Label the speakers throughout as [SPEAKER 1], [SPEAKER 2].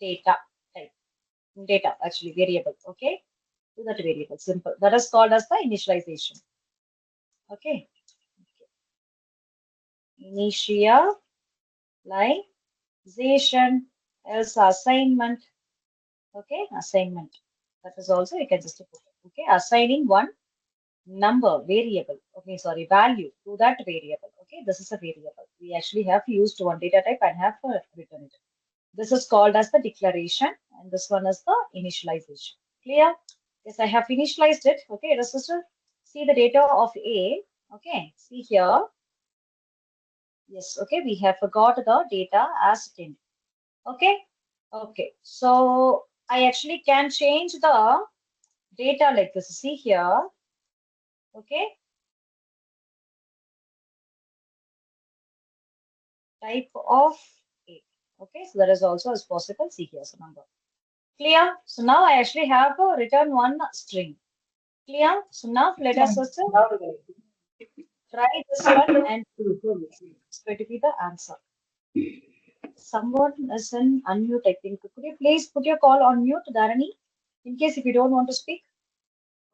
[SPEAKER 1] data type. Data, actually, variable. Okay, to that variable. Simple. That is called as the initialization. Okay. Initialization, else assignment. Okay, assignment. That is also you can just put it. Okay, assigning one number variable. Okay, sorry, value to that variable. Okay, this is a variable. We actually have used one data type and have written it. This is called as the declaration, and this one is the initialization. Clear? Yes, I have initialized it. Okay, let us just see the data of A. Okay, see here. Yes, okay, we have got the data as 10. Okay, okay. So I actually can change the data like this. See here. Okay. Type of A. Okay, so that is also as possible. See here, so number. Clear? So now I actually have written one string. Clear? So now let us just try this one and it's going to be the answer. Someone is in unmute, I think. Could you please put your call on mute, Dharani, in case if you don't want to speak?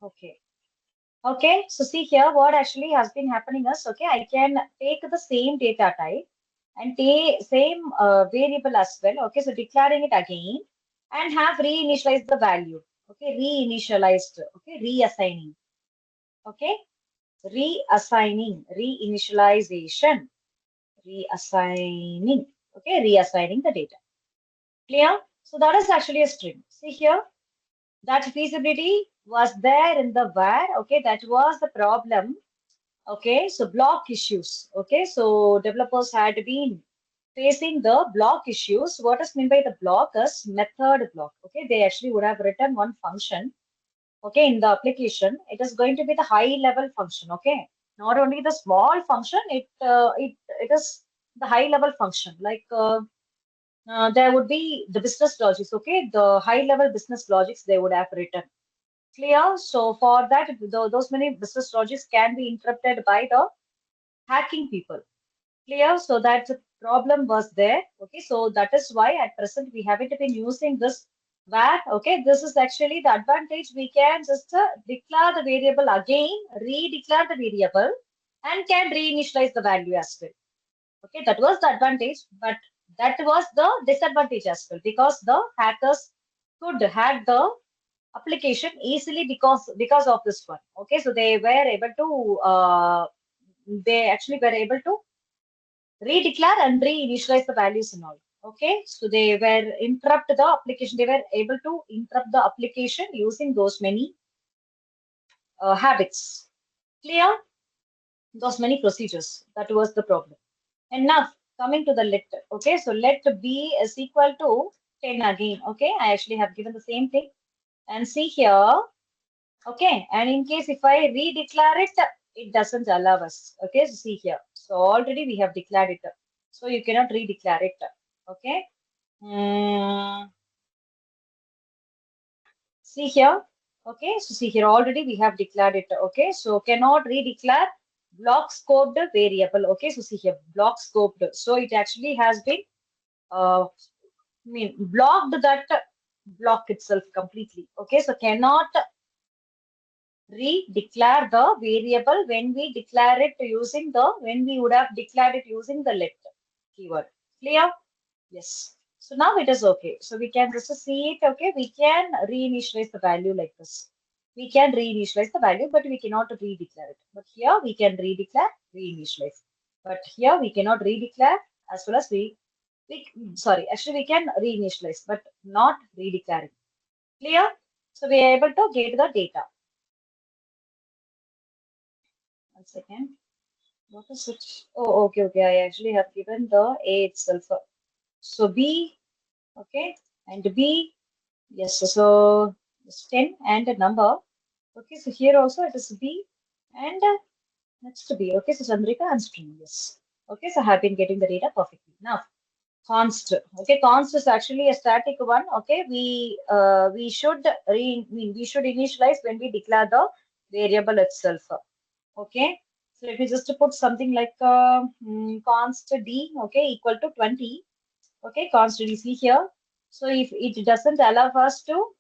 [SPEAKER 1] Okay. Okay, so see here what actually has been happening is, okay, I can take the same data type and take same variable as well. Okay, so declaring it again and have reinitialized the value. Okay, reinitialized. Okay, reassigning. Okay, reassigning, reinitialization, reassigning. Okay, reassigning the data. Clear? So that is actually a string. See here, that feasibility was there in the var. Okay, that was the problem. Okay, so block issues. Okay, so developers had been facing the block issues. What is meant by the block is method block. Okay, they actually would have written one function. Okay, in the application, it is going to be the high level function. Okay, not only the small function, it is the high level function. Like there would be the business logics. Okay, the high level business logics they would have written. Clear? So for that, those many business logics can be interrupted by the hacking people. Clear? So that the problem was there. Okay, so that is why at present we haven't been using this var. Okay, this is actually the advantage. We can just declare the variable again, redeclare the variable, and can reinitialize the value as well. Okay, that was the advantage, but that was the disadvantage as well, because the hackers could hack the application easily because of this one. Okay, so they were able to they actually were able to redeclare and reinitialize the values and all. Okay, so they were interrupt the application. They were able to interrupt the application using those many habits. Clear? Those many procedures. That was the problem. And now coming to the let. Okay, so let b is equal to 10 again. Okay, I actually have given the same thing. And see here. Okay, and in case if I redeclare it, it doesn't allow us. Okay, so see here. So already we have declared it. So you cannot redeclare it. Okay. See here. Okay, so see here already we have declared it. Okay, so cannot redeclare block scoped variable. Okay, so see here block scoped. So it actually has been blocked that block itself completely. Okay, so cannot redeclare the variable when we declare it using when we would have declared it using the let keyword. Clear? Yes. So now it is okay. So we can just see it. Okay, we can reinitialize the value like this. We can reinitialize the value, but we cannot redeclare it. But here we can redeclare, reinitialize. But here we cannot redeclare as well as sorry, actually we can reinitialize, but not redeclaring. Clear? So we are able to get the data. 1 second. What is it? Oh, okay, okay. I actually have given the A itself. So B, okay, and B, yes. So it's 10 and a number. Okay, so here also it is B and next to B. Okay, so Chandrika and string. Yes. Okay, so I have been getting the data perfectly. Now, const. Okay, const is actually a static one. Okay, we should we should initialize when we declare the variable itself. Okay, so let me just put something like const d, okay, equal to 20. Okay, const d, see here. So if it doesn't allow us to,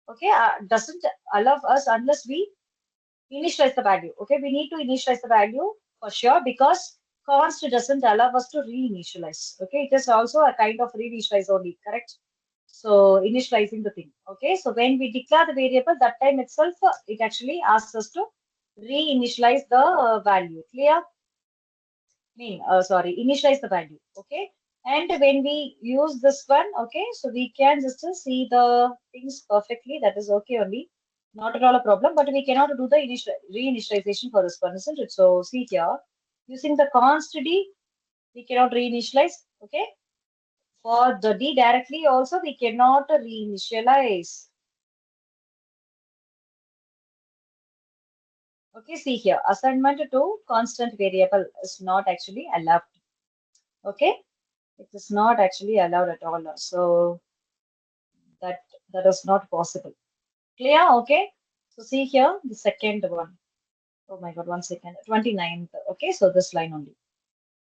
[SPEAKER 1] okay, doesn't allow us unless we initialize the value. Okay, we need to initialize the value for sure because const doesn't allow us to reinitialize. Okay, it is also a kind of reinitialize only, correct? So initializing the thing. Okay, so when we declare the variable, that time itself, it actually asks us to reinitialize the value. Clear? Sorry, initialize the value. Okay, and when we use this one, okay, so we can just see the things perfectly. That is okay only, not at all a problem. But we cannot do the reinitialization for this one, isn't it? So see here, using the const d, we cannot reinitialize. Okay, for the d directly also we cannot reinitialize. Okay, see here, assignment to constant variable is not actually allowed. Okay, it is not actually allowed at all. So that that is not possible. Clear? Okay. So see here the second one. Oh my God, 1 second. 29th. Okay, so this line only.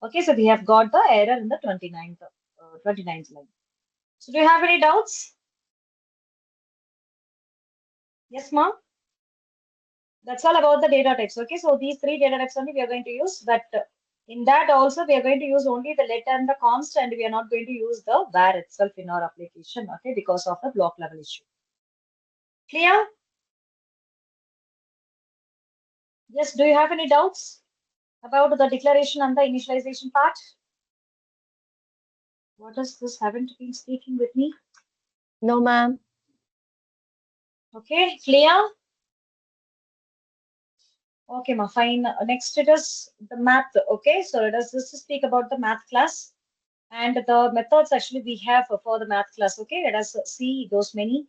[SPEAKER 1] Okay, so we have got the error in the 29th line. So do you have any doubts? Yes, ma'am. That's all about the data types. Okay, so these three data types only we are going to use. But in that also we are going to use only the let and the const, and we are not going to use the var itself in our application. Okay, because of the block level issue. Clear? Yes. Do you have any doubts about the declaration and the initialization part? What is this? Haven't been speaking with me?
[SPEAKER 2] No, ma'am.
[SPEAKER 1] Okay, clear? Okay, ma, fine. Next it is the math. Okay, so let us just speak about the math class and the methods actually we have for the math class. Okay, let us see those many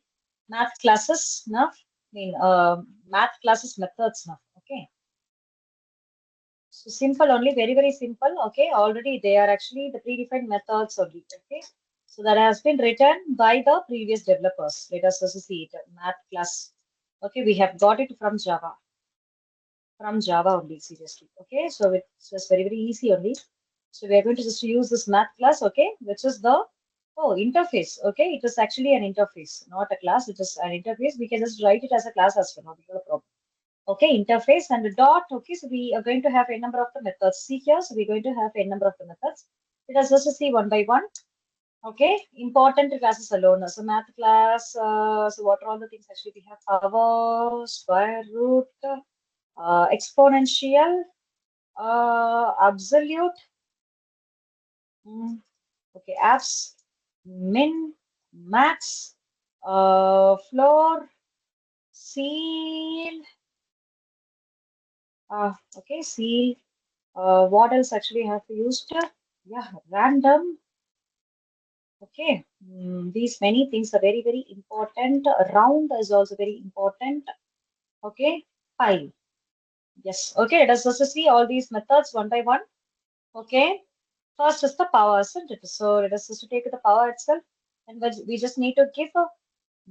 [SPEAKER 1] math classes now. Math classes methods now. Okay, so simple only, very, very simple. Okay, already they are actually the predefined methods only. Okay, so that has been written by the previous developers. Let us also see it. Math class. Okay, we have got it from Java. From Java only, seriously. Okay, so it's just very, very easy only. So we are going to just use this math class, okay, which is the interface. Okay, it is actually an interface, not a class. It is an interface. We can just write it as a class as well, not a problem. Okay, interface and a dot. Okay, so we are going to have a number of the methods. See here, so we're going to have a number of the methods. Let us just see one by one. Okay, important classes alone. So math class. So what are all the things actually we have? Power, square root, exponential, absolute, okay, apps, min, max, floor, ceil, okay, ceil. What else actually have we used? Yeah, random. Okay, these many things are very, very important. Round is also very important. Okay, pile. Yes, okay, let us also see all these methods one by one. Okay, first is the power, isn't it? So let us just take the power itself, and we just need to give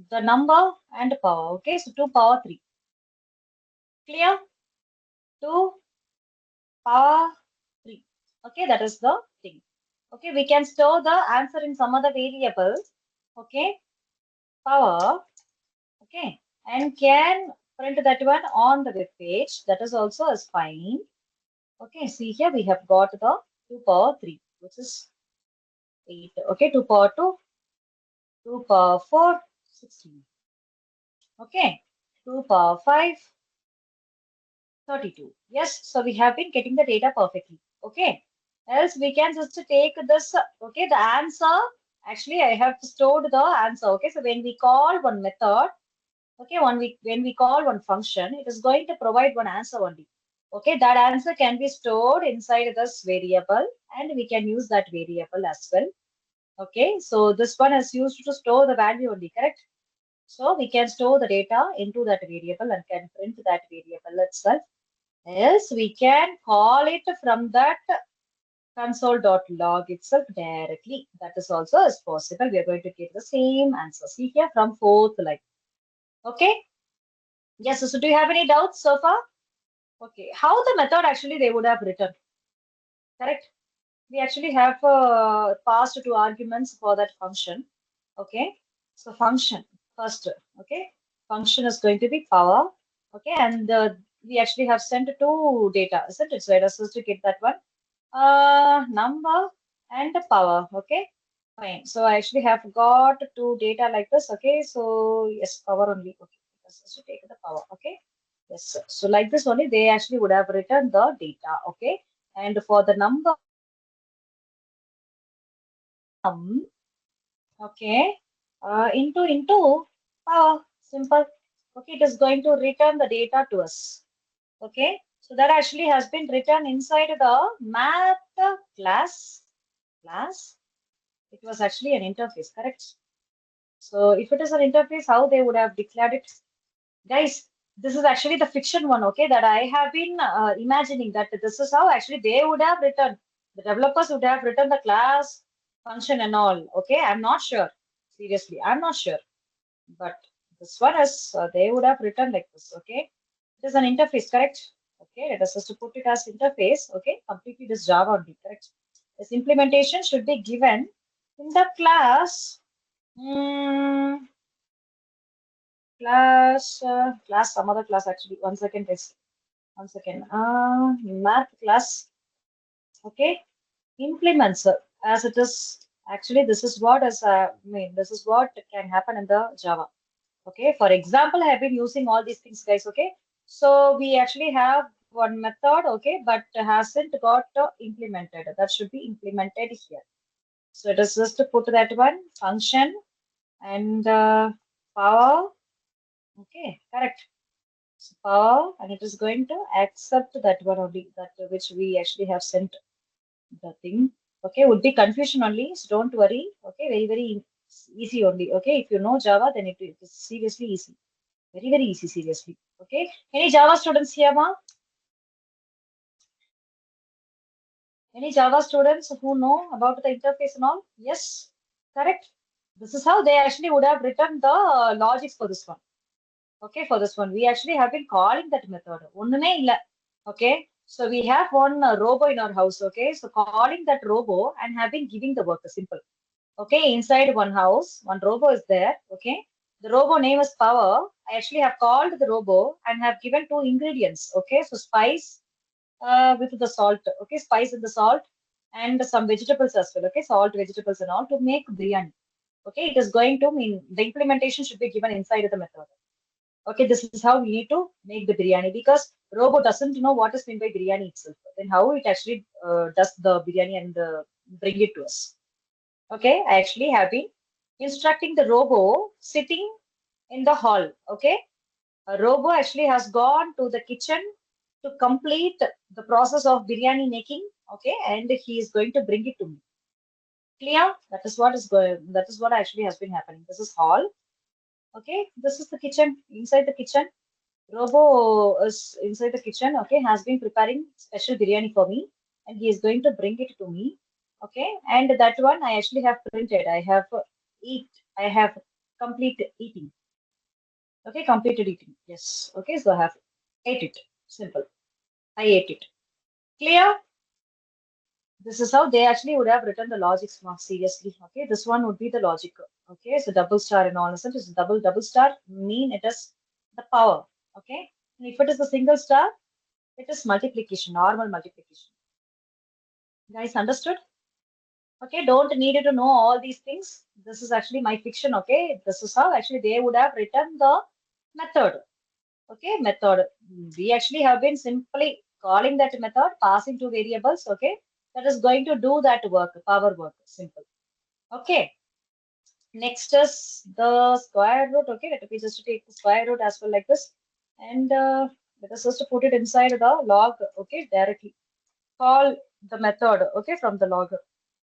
[SPEAKER 1] the number and power. Okay, so 2 power 3. Clear? 2 power 3. Okay, that is the thing. Okay, we can store the answer in some other variable. Okay, power. Okay, and can print that one on the web page. That is also is fine. Okay, see here we have got the 2 power 3, which is 8. Okay, 2 power 2, 2 power 4, 16. Okay, 2 power 5, 32. Yes, so we have been getting the data perfectly. Okay, else we can just take this. Okay, the answer. Actually, I have stored the answer. Okay, so when we call one method, okay, when we call one function, it is going to provide one answer only. Okay, that answer can be stored inside this variable, and we can use that variable as well. Okay, so this one is used to store the value only, correct? So we can store the data into that variable and can print that variable itself. Else we can call it from that console.log itself directly. That is also is possible. We are going to get the same answer. See here from fourth line. Okay. Yes. So do you have any doubts so far? Okay. How the method actually they would have written? Correct. We actually have passed two arguments for that function. Okay, so function first. Okay, function is going to be power. Okay, and we actually have sent two data, isn't it? So let us just to get that one. Number and the power. Okay, fine. So I actually have got two data like this. Okay, so yes, power only. Okay, let's just take the power. Okay, yes. So like this only, they actually would have written the data. Okay, and for the number, okay, into power. Simple. Okay, it is going to return the data to us. Okay, so that actually has been written inside the math class. It was actually an interface, correct? So if it is an interface, how they would have declared it? Guys, this is actually the fiction one, okay, that I have been imagining that this is how actually they would have written. The developers would have written the class function and all. Okay, I'm not sure. Seriously, I'm not sure. But this one is, they would have written like this, okay? It is an interface, correct? Okay, let us just put it as interface, okay? Completely this Java only, correct? This implementation should be given in the class, mm, class, some other class actually. One second, guys. One second. Math class, okay? Implements as it is. Actually, this is what is, this is what can happen in the Java. Okay, for example, I have been using all these things, guys. Okay, so we actually have one method, okay, but hasn't got implemented. That should be implemented here. So it is just to put that one function and power. Okay, correct. So power, and it is going to accept that one only, that which we actually have sent the thing. Okay, would be confusion only. So don't worry. Okay, very easy only. Okay, if you know Java, then it is seriously easy. Very easy, seriously. Okay. Any Java students here, ma? Any Java students who know about the interface and all? Yes, correct. This is how they actually would have written the logics for this one. Okay, for this one, we actually have been calling that method. ஒண்ணுமே இல்ல. Okay, so we have one robo in our house. Okay, so calling that robo and have been giving the work simple. Okay, inside one house, one robo is there. Okay, the robo name is power. I actually have called the robo and have given two ingredients. Okay, so spice with the salt. Okay, spice and the salt and some vegetables as well. Okay, salt, vegetables and all to make biryani. Okay, it is going to mean the implementation should be given inside the method. Okay, this is how we need to make the biryani because robo doesn't know what is meant by biryani itself. Then how it actually does the biryani and bring it to us. Okay, I actually have been instructing the robo sitting in the hall. Okay, a robo actually has gone to the kitchen to complete the process of biryani making. Okay, and he is going to bring it to me. Clear? That is what is going. That is what actually has been happening. This is hall. Okay, this is the kitchen. Inside the kitchen, robo is inside the kitchen. Okay, has been preparing special biryani for me, and he is going to bring it to me. Okay, and that one I actually have printed. I have eat. I have complete eating. Okay, completed eating. Yes. Okay, so I have ate it. Simple. I ate it. Clear? This is how they actually would have written the logics more seriously. Okay, this one would be the logic. Okay, so double star and all. Isn't it? Double star mean it is the power. Okay, and if it is a single star, it is multiplication, normal multiplication. Guys, understood? Okay, don't need to know all these things. This is actually my fiction. Okay, this is how actually they would have written the method. Okay, method. We actually have been simply calling that method, passing two variables. Okay, that is going to do that work, power work. Simple. Okay, next is the square root. Okay, let me just take the square root as well like this. And let us just put it inside the log. Okay, directly call the method. Okay, from the log.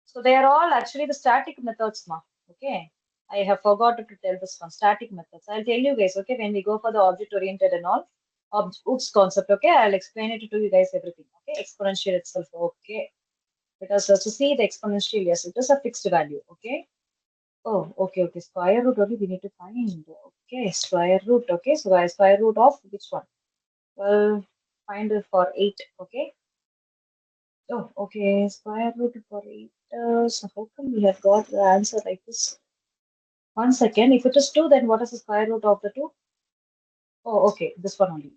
[SPEAKER 1] So they are all actually the static methods now. Okay, I have forgotten to tell this one static methods. I'll tell you guys. Okay, when we go for the object oriented and all, oops concept. Okay, I'll explain it to you guys everything. Okay, exponential itself. Okay, because to see the exponential, yes, it is a fixed value. Okay. Oh, okay. Square root only we need to find. Okay, square root. Okay, so square root of which one? Well, find it for 8. Okay. Oh, okay. Square root for 8. So how come we have got the answer like this? 1 second. If it is 2, then what is the square root of the 2? Oh, okay, this one only.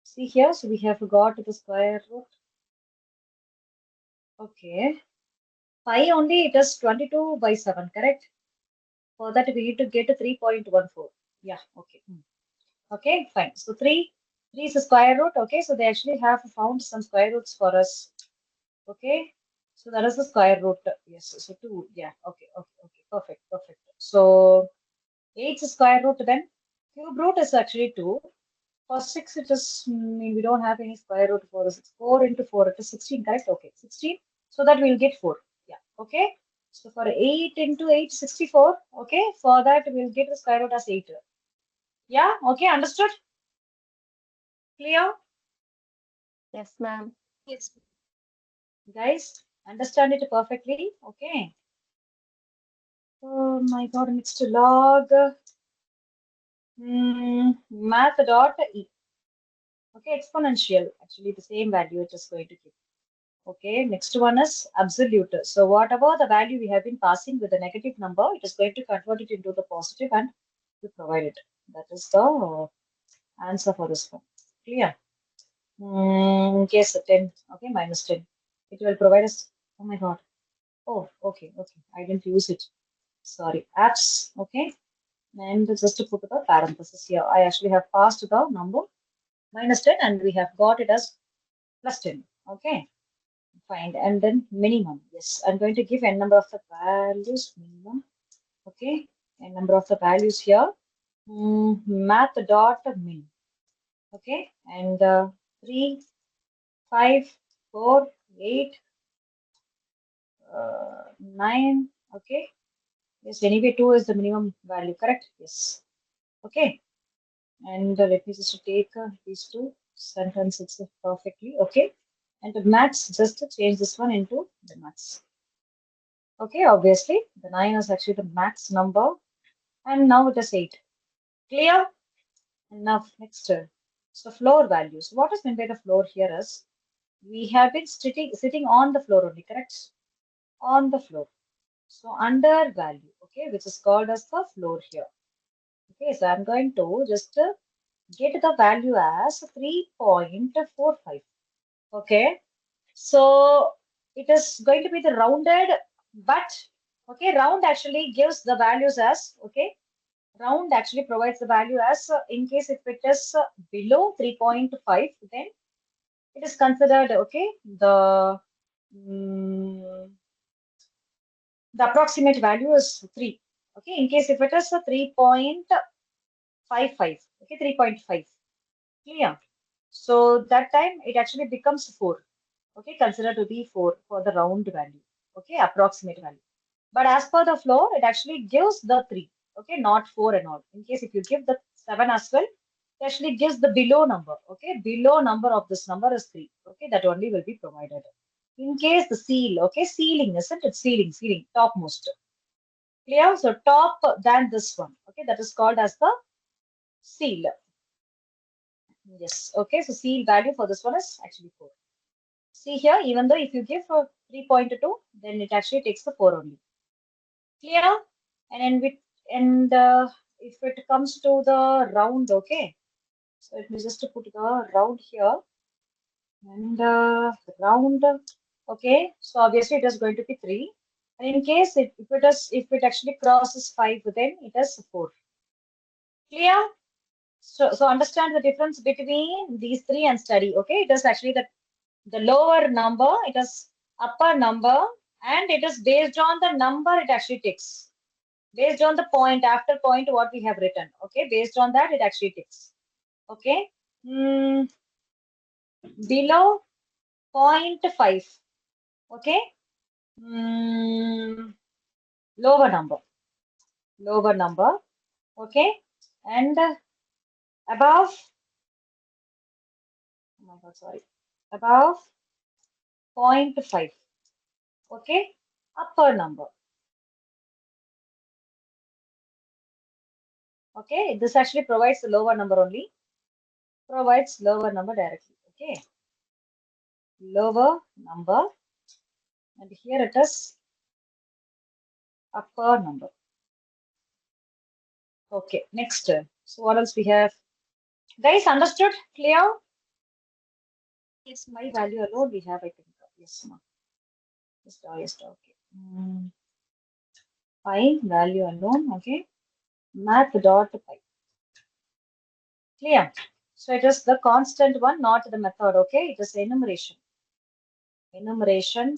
[SPEAKER 1] See here, so we have got the square root. Okay. Pi only, it is 22 by 7, correct? For that, we need to get 3.14. Yeah, okay. Okay, fine. So 3 is the square root. Okay, so they actually have found some square roots for us. Okay, so that is the square root. Yes, so 2. Yeah, okay. Perfect, perfect. So 8 is the square root then. Cube root is actually 2. For 6, it is, we don't have any square root for the 6. 4 into 4, it is 16, correct? Okay, 16. So that we'll get 4. Yeah, okay. So for 8 into 8, 64. Okay, for that we'll get the square root as 8. Yeah, okay, understood? Clear?
[SPEAKER 2] Yes, ma'am.
[SPEAKER 1] Yes. Guys, understand it perfectly? Okay. Oh my God, next log. Math.e. Okay, exponential. Actually, the same value it is going to give. Okay, next one is absolute. So whatever the value we have been passing with a negative number, it is going to convert it into the positive and to provide it. That is the answer for this one. Clear? Yes, 10. Okay, minus 10. It will provide us. Oh my God. Oh, okay. I didn't use it. Sorry. Apps. Okay. And just to put the parenthesis here, I actually have passed the number minus 10 and we have got it as plus 10. Okay. Fine. And then minimum. Yes, I'm going to give n number of the values minimum. Okay. N number of the values here. Math.min. Okay. And 3, 5, 4, 8, 9. Okay. Yes, anyway, 2 is the minimum value, correct? Yes. Okay. And let me just take these two sentences perfectly. Okay. And the max, just to change this one into the max. Okay, obviously, the 9 is actually the max number. And now it is 8. Clear? Enough. Next. So floor values. What is meant by the floor here is we have been sitting on the floor only, correct? On the floor. So under value, okay, which is called as the floor here. Okay, so I'm going to just get the value as 3.45. Okay, so it is going to be the rounded, but okay, round actually gives the values as okay, round actually provides the value as in case if it is below 3.5, then it is considered okay, mm, the approximate value is 3. Okay, in case if it is a 3.55, okay, 3.5. Clear. So that time it actually becomes 4. Okay, consider to be 4 for the round value. Okay, approximate value. But as per the floor, it actually gives the 3. Okay, not 4 and all. In case if you give the 7 as well, it actually gives the below number. Okay, below number of this number is 3. Okay, that only will be provided. In case the ceil, okay, ceiling, isn't it? Ceiling, topmost. Clear? So top than this one. Okay, that is called as the ceil. Yes. Okay, so ceil value for this one is actually 4. See here, even though if you give 3.2, then it actually takes the 4 only. Clear? And then with and if it comes to the round, okay. So let me just put the round here and round. Okay. So obviously it is going to be 3. And in case if it actually crosses 5, then it is 4. Clear? So understand the difference between these three and study. Okay. It is actually the lower number, it is upper number, and it is based on the number it actually takes. Based on the point, after point, what we have written. Okay, based on that, it actually takes. Okay, below 0.5. Okay, lower number. Lower number. Okay, and above, oh my God, sorry, above 0.5. Okay, upper number. Okay, this actually provides the lower number only. Provides lower number directly. Okay, lower number, and here it is upper number. Okay, next. So what else we have? Guys, understood? Clear?
[SPEAKER 2] Yes,
[SPEAKER 1] My value alone we have, I think. Yes, ma'am. Yes, okay. Pi value alone, okay. Math dot pi. Clear? So it is the constant one, not the method, okay? It is enumeration. Enumeration,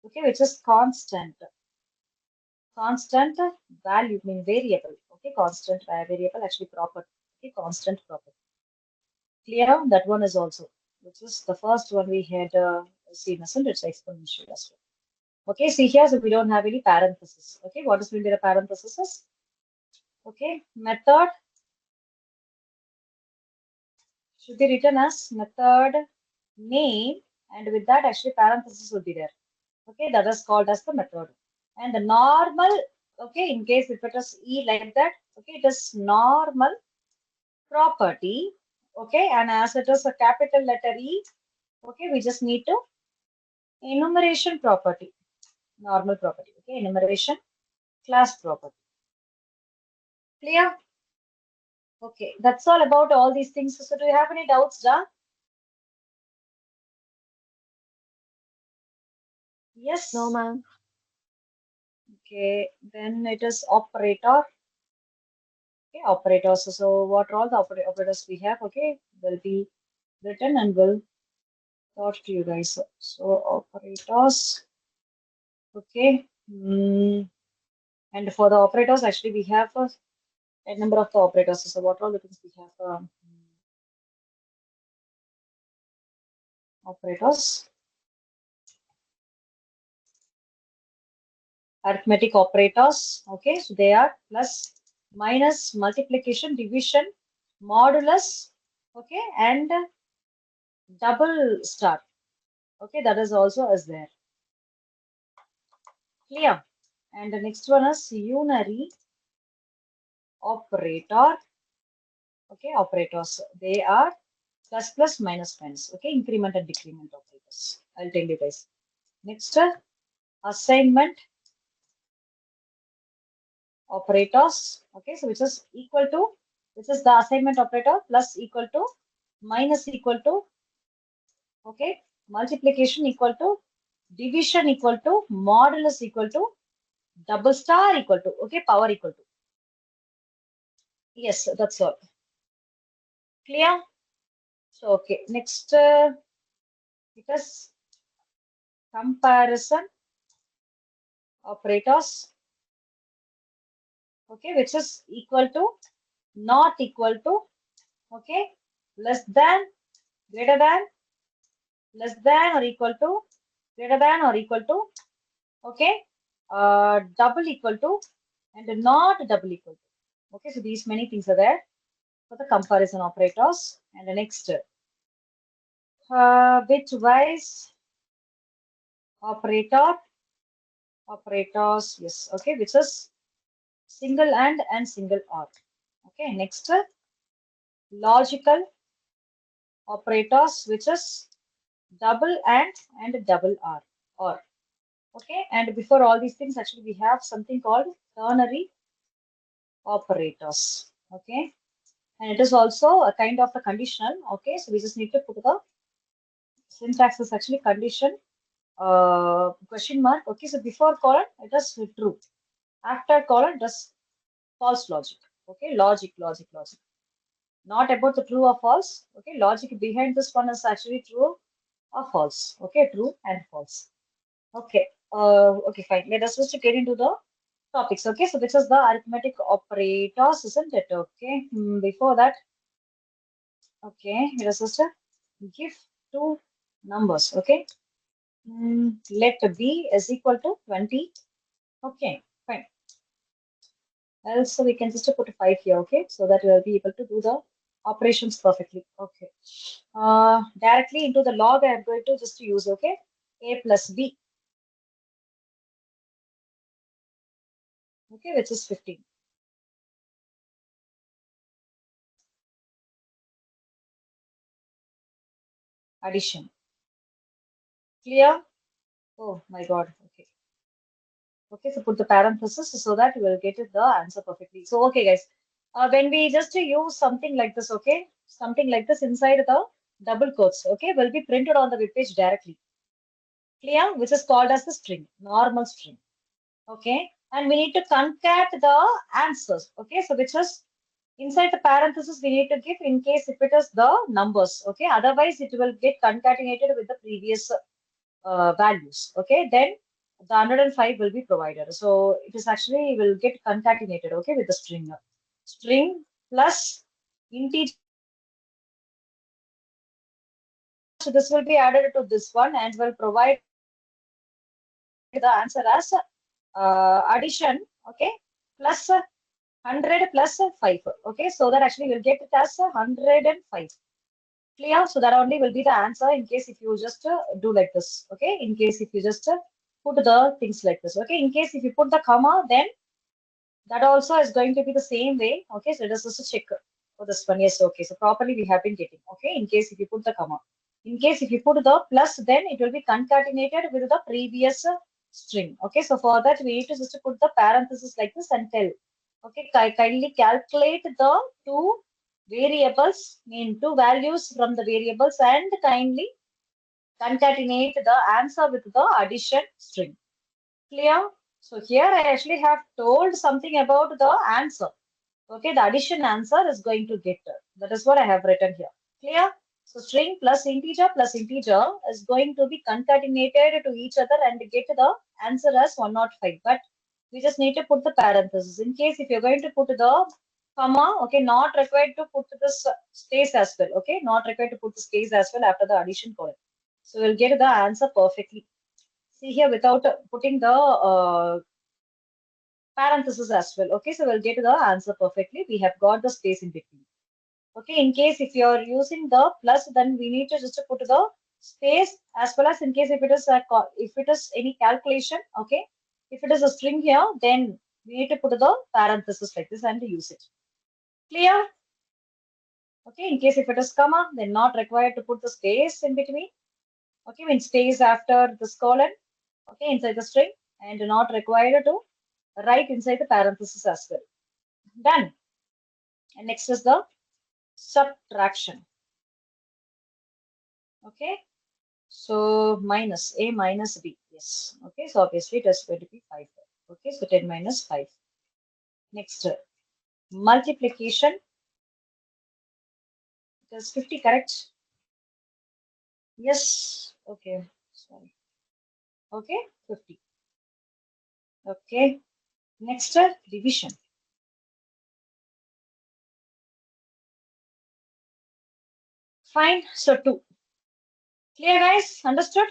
[SPEAKER 1] okay, which is constant. Constant value, mean variable, okay? Constant variable, actually proper, okay? Constant property. Clear? That one is also, which is the first one we had seen, isn't it? It's exponential as well. Okay, see here, so we don't have any parenthesis. Okay, what is going to be the parenthesis? Okay, method should be written as method name, and with that actually parenthesis will be there. Okay, that is called as the method. And the normal, okay, in case if it is E like that, okay, it is normal property. Okay, and as it is a capital letter E, okay, we just need to enumeration property, normal property. Okay, enumeration class property. Clear? Okay, that's all about all these things. So do you have any doubts, Da?
[SPEAKER 2] no,
[SPEAKER 1] Yes.
[SPEAKER 2] ma'am.
[SPEAKER 1] Okay, then it is operator. Okay, operators. So what are all the operators we have? Okay, will be written and will taught to you guys. So operators. Okay. And for the operators, actually, we have a number of the operators. So what are all the things we have? Operators. Arithmetic operators. Okay, so they are plus, minus, multiplication, division, modulus. Okay, and double star. Okay, that is also is there. Clear. And the next one is unary operator. Okay, operators. They are plus plus minus minus. Okay, increment and decrement operators. I'll tell you guys. Next, assignment operators. Okay, so which is equal to, which is the assignment operator, plus equal to, minus equal to, okay, multiplication equal to, division equal to, modulus equal to, double star equal to, okay, power equal to. Yes, that's all. Clear? So, okay, next, because comparison operators, okay, which is equal to, not equal to, okay, less than, greater than, less than or equal to, greater than or equal to, okay, double equal to, and not double equal to. Okay, so these many things are there for the comparison operators. And the next, bitwise operator, operators, yes, okay, which is single and single or. Okay, next, logical operators, which is double and double or. Okay, and before all these things, actually, we have something called ternary operators. Okay, and it is also a kind of a conditional. Okay, so we just need to put the syntax is actually condition question mark. Okay, so before colon it is true, after colon it is false logic. Okay, logic. Not about the true or false. Okay, logic behind this one is actually true or false. Okay, true and false. Okay, okay, fine. Let us just get into the topics. Okay, so this is the arithmetic operators, isn't it? Okay, before that, okay, let us just give two numbers. Okay, let B is equal to 20. Okay, fine. Else we can just put a 5 here. Okay, so that we will be able to do the operations perfectly. Okay, directly into the log I am going to just use. Okay, A plus B. Okay, which is 15. Addition. Clear? Oh my God. Okay. Okay, so put the parenthesis so that we will get it the answer perfectly. So, okay, guys. when we just use something like this, okay, something like this inside the double quotes, okay, will be printed on the web page directly. Clear? Which is called as the string, normal string. Okay, and we need to concat the answers. Okay, so which is inside the parenthesis we need to give in case if it is the numbers. Okay, otherwise it will get concatenated with the previous values. Okay, then the 105 will be provided. So it is actually will get concatenated. Okay, with the string plus integer. So this will be added to this one and will provide the answer as addition. Okay, plus 100 plus 5. Okay, so that actually will get it as 105. Clear? So that only will be the answer in case if you just do like this. Okay, in case if you just put the things like this. Okay, in case if you put the comma, then that also is going to be the same way. Okay, so just check for this one. Yes, okay. So properly we have been getting. Okay, in case if you put the comma. In case if you put the plus, then it will be concatenated with the previous string. Okay, so for that we need to just put the parenthesis like this and tell. Okay, kindly calculate the two variables, mean two values from the variables and kindly concatenate the answer with the addition string. Clear? So here I actually have told something about the answer. Okay, the addition answer is going to get. That is what I have written here. Clear? So string plus integer is going to be concatenated to each other and get the answer as 105. But we just need to put the parenthesis. In case if you're going to put the comma, okay, not required to put this space as well. Okay, not required to put the space as well after the addition column. So we'll get the answer perfectly. See here without putting the parenthesis as well. Okay, so we'll get the answer perfectly. We have got the space in between. Okay, in case if you are using the plus, then we need to just put the space as well as in case if it is if it is any calculation. Okay, if it is a string here, then we need to put the parenthesis like this and use it. Clear? Okay, in case if it is comma, then not required to put the space in between. Okay, when space after this colon. Okay, inside the string and not required to write inside the parenthesis as well. Done. And next is the subtraction. Okay, so minus a minus b. Yes. Okay, so obviously it is going to be 5. Okay, so 10 minus 5. Next, multiplication. It is 50, correct? Yes. Okay, sorry. Okay, 50. Okay, next, division. Fine, so 2. Clear, guys? Understood?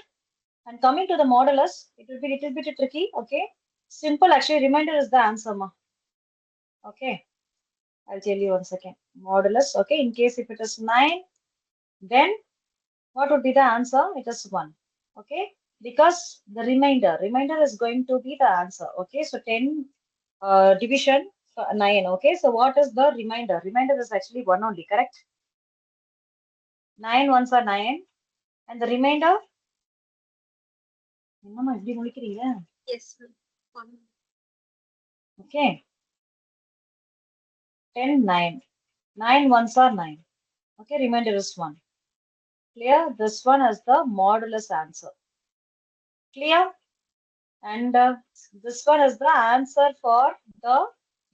[SPEAKER 1] And coming to the modulus, it will be a little bit tricky. Okay, simple actually. Reminder is the answer, ma. Okay, I'll tell you one second. Modulus. Okay, in case if it is 9, then what would be the answer? It is 1. Okay, because the remainder is going to be the answer. Okay, so 10 division 9. Okay, so what is the remainder? Remainder is actually 1 only, correct? 9 ones are 9, and the remainder.
[SPEAKER 2] Yes, ma'am.
[SPEAKER 1] Okay, 10, 9. 9 ones are 9. Okay, remainder is 1. Clear? This one is the modulus answer. Clear? And this one is the answer for the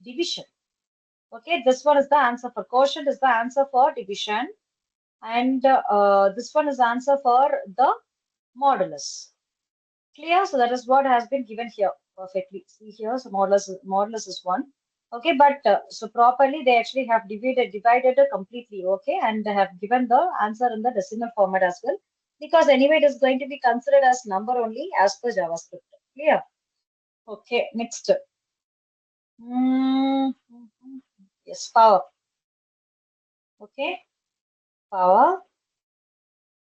[SPEAKER 1] division. Okay, this one is the answer for quotient, is the answer for division. And this one is the answer for the modulus. Clear? So that is what has been given here perfectly. See here, so modulus is 1. Okay, but so properly they actually have divided it completely. Okay, and they have given the answer in the decimal format as well, because anyway it is going to be considered as number only as per JavaScript. Clear? Okay, next. Mm, yes, power. Okay, power.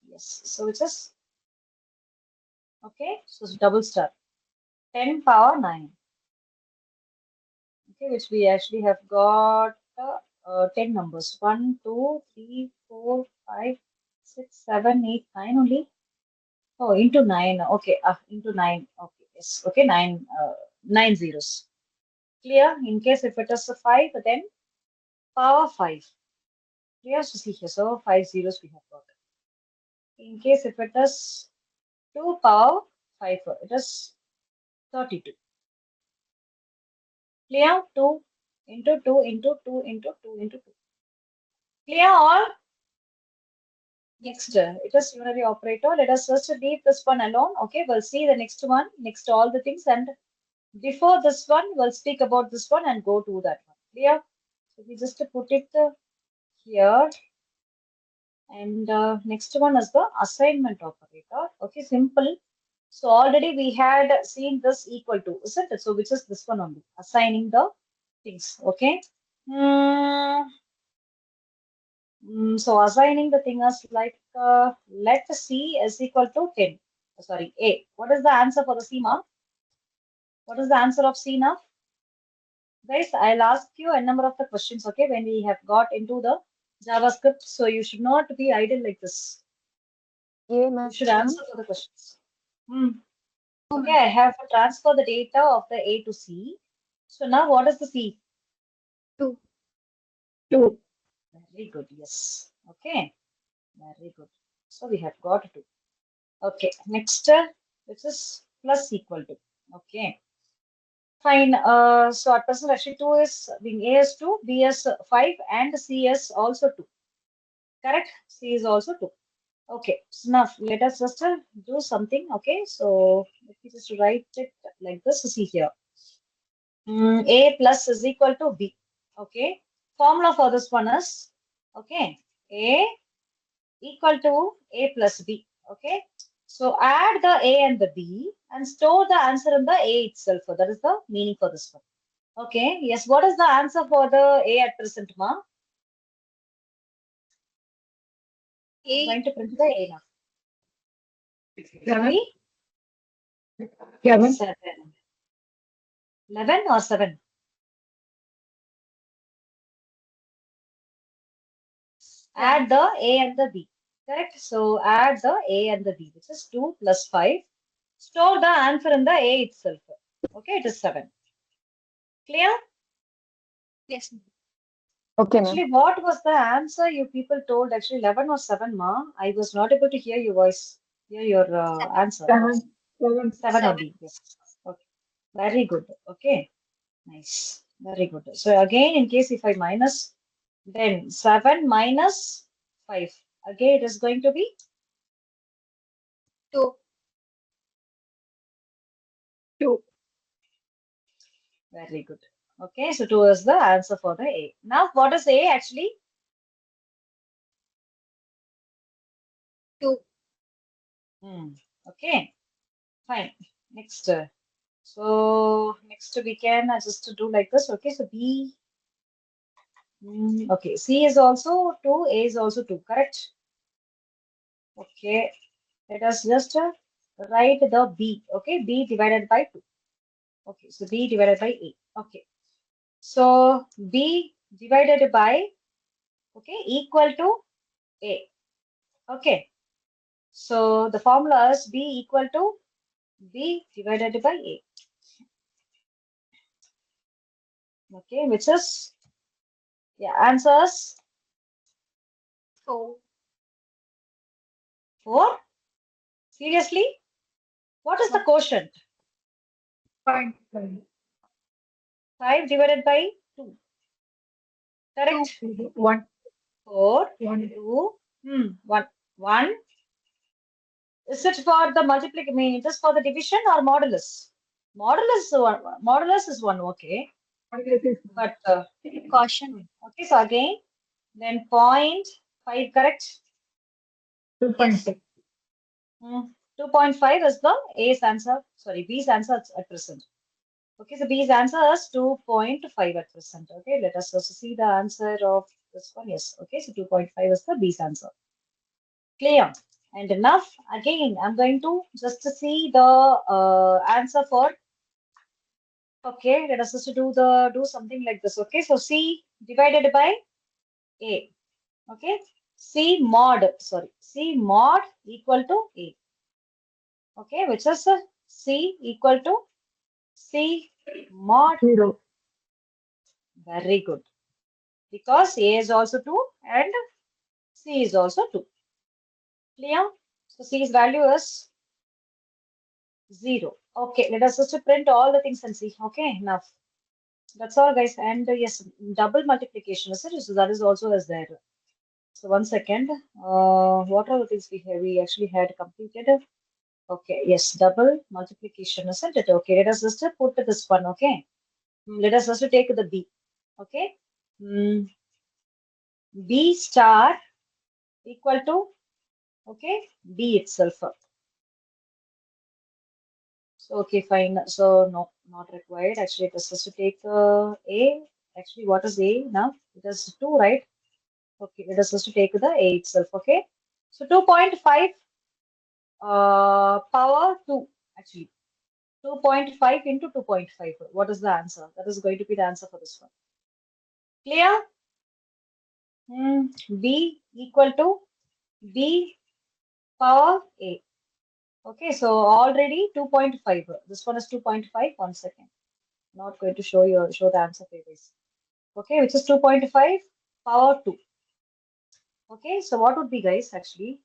[SPEAKER 1] Yes, so which is okay. So it's double star. 10 power 9. Okay, which we actually have got 10 numbers. 1, 2, 3, 4, 5, 6, 7, 8, 9 only. Oh, into 9. Okay, into 9. Okay, yes. Okay, 9, 9 zeros. Clear? In case if it is a 5, then power 5. Clear? So see here. So 5 zeros we have got. In case if it is 2 power 5, it is 32. Clear? 2 into 2 into 2 into 2 into 2. Clear all? Next, it is unary operator. Let us first leave this one alone. Okay, we'll see the next one, next all the things, and before this one, we'll speak about this one and go to that one. Clear? So we just put it here, and next one is the assignment operator. Okay, simple. So already we had seen this equal to, isn't it? So which is this one only, assigning the things. Okay. So assigning the thing is like let C is equal to 10. Sorry, A. What is the answer for the C, ma? What is the answer of C now? Guys, I'll ask you a number of the questions, okay, when we have got into the JavaScript. So you should not be idle like this. You should answer for the questions. Okay, I have to transfer the data of the A to C. So now what is the C?
[SPEAKER 2] 2.
[SPEAKER 1] Very good, yes. Okay, very good. So we have got 2. Okay, next, this is plus equal to. Okay, fine. So at present, actually 2 is being A is 2, B is 5, and C is also 2. Correct? C is also 2. Okay, so now let us just do something. Okay, so let me just write it like this. See here. A plus is equal to B. Okay, formula for this one is okay. A equal to A plus B. Okay, so add the A and the B and store the answer in the A itself. So that is the meaning for this one. Okay, yes. What is the answer for the A at present, ma? I'm going to print the A now.
[SPEAKER 2] 7.
[SPEAKER 1] 7. 11 or 7? Add the A and the B. Correct? So add the A and the B, which is 2 plus 5. Store the answer in the A itself. Okay, it is 7. Clear?
[SPEAKER 2] Yes.
[SPEAKER 3] Okay, ma'am.
[SPEAKER 1] Actually, what was the answer you people told? Actually, 11 or 7, ma? I was not able to hear your voice, hear your answer. 7 only. Yes. Okay. Very good. Okay. Nice. Very good. So again, in case if I minus, then 7 minus 5. Again, it is going to be
[SPEAKER 2] 2.
[SPEAKER 1] very good. Okay, so 2 is the answer for the A. Now, what is A actually?
[SPEAKER 2] 2.
[SPEAKER 1] Okay, fine. Next. So next we can just do like this. Okay, so B. Okay, C is also 2, A is also 2, correct? Okay, let us just write the B. Okay, B divided by 2. Okay, so B divided by A. Okay, so B divided by, okay, equal to A. Okay, so the formula is B equal to B divided by A. Okay, which is, yeah, answers
[SPEAKER 2] 4.
[SPEAKER 1] 4. Seriously? What is the quotient?
[SPEAKER 2] 5.
[SPEAKER 1] 5 divided by 2. Correct?
[SPEAKER 2] 1.
[SPEAKER 1] 4,
[SPEAKER 2] 1.
[SPEAKER 1] 2, 1. 1. Is it for the multiplication? I mean, it is for the division or modulus? Modulus is 1, okay. But,
[SPEAKER 2] Caution.
[SPEAKER 1] okay, so again, then 0.5, correct?
[SPEAKER 2] 2.6.
[SPEAKER 1] 2.5 is the A's answer. Sorry, B's answer at present. Okay, so B's answer is 2.5 at present. Okay, let us also see the answer of this one. Yes, okay, so 2.5 is the B's answer. Clear and enough. Again, I'm going to just see the answer for. Okay, let us just do something like this. Okay, so C divided by A. Okay, C mod equal to A. Okay, which is C equal to C mod.
[SPEAKER 2] 0.
[SPEAKER 1] Very good. because A is also 2 and C is also 2. Clear? So C's value is 0. Okay, let us just print all the things and see. Okay, enough. That's all, guys. And yes, double multiplication is it? So that is also is there. So 1 second. What are the things we have? We actually had completed. Okay, yes, double multiplication, isn't it? Okay, let us just put this one. Okay, let us just take the B. Okay, B star equal to okay B itself. So okay, fine. So no, not required. Actually, it is just to take A. Actually, what is A now? It is 2, right? Okay, let us just take the A itself. Okay, so 2.5 power 2 actually. 2.5 into 2.5. What is the answer? That is going to be the answer for this one. Clear? B equal to B power A. Okay, so already 2.5. This one is 2.5. 1 second. Not going to show the answer for you guys. Okay, which is 2.5 power 2. Okay, so what would be, guys, actually?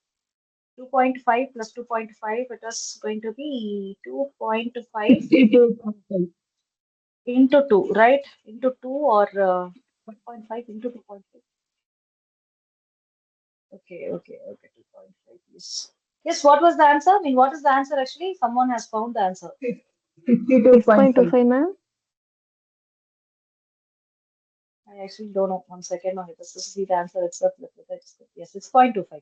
[SPEAKER 1] 2.5 plus 2.5, it is going to be 2.5 into 2, right? Into 2 or 1.5 into 2.5. Okay, 2.5, yes. Yes, what was the answer? I mean, what is the answer actually? Someone has found the answer.
[SPEAKER 3] 6.25, ma'am.
[SPEAKER 1] I actually don't know. 1 second, no, let's just see the answer itself. Yes, 6.25.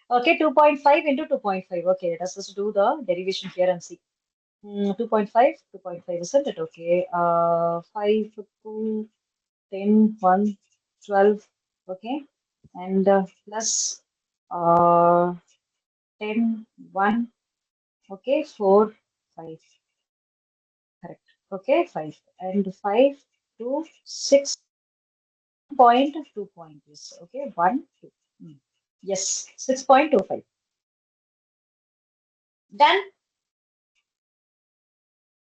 [SPEAKER 1] Okay, 2.5 into 2.5. Okay, let us just do the derivation here and see. 2.5, 2.5, isn't it? Okay, 5, 2, 10, 1, 12. Okay, and plus 10, 1. Okay, 4, 5. Correct. Okay, 5. And 5 to 6.2 points. Okay, 1, 2. Yes, 6.25. Done.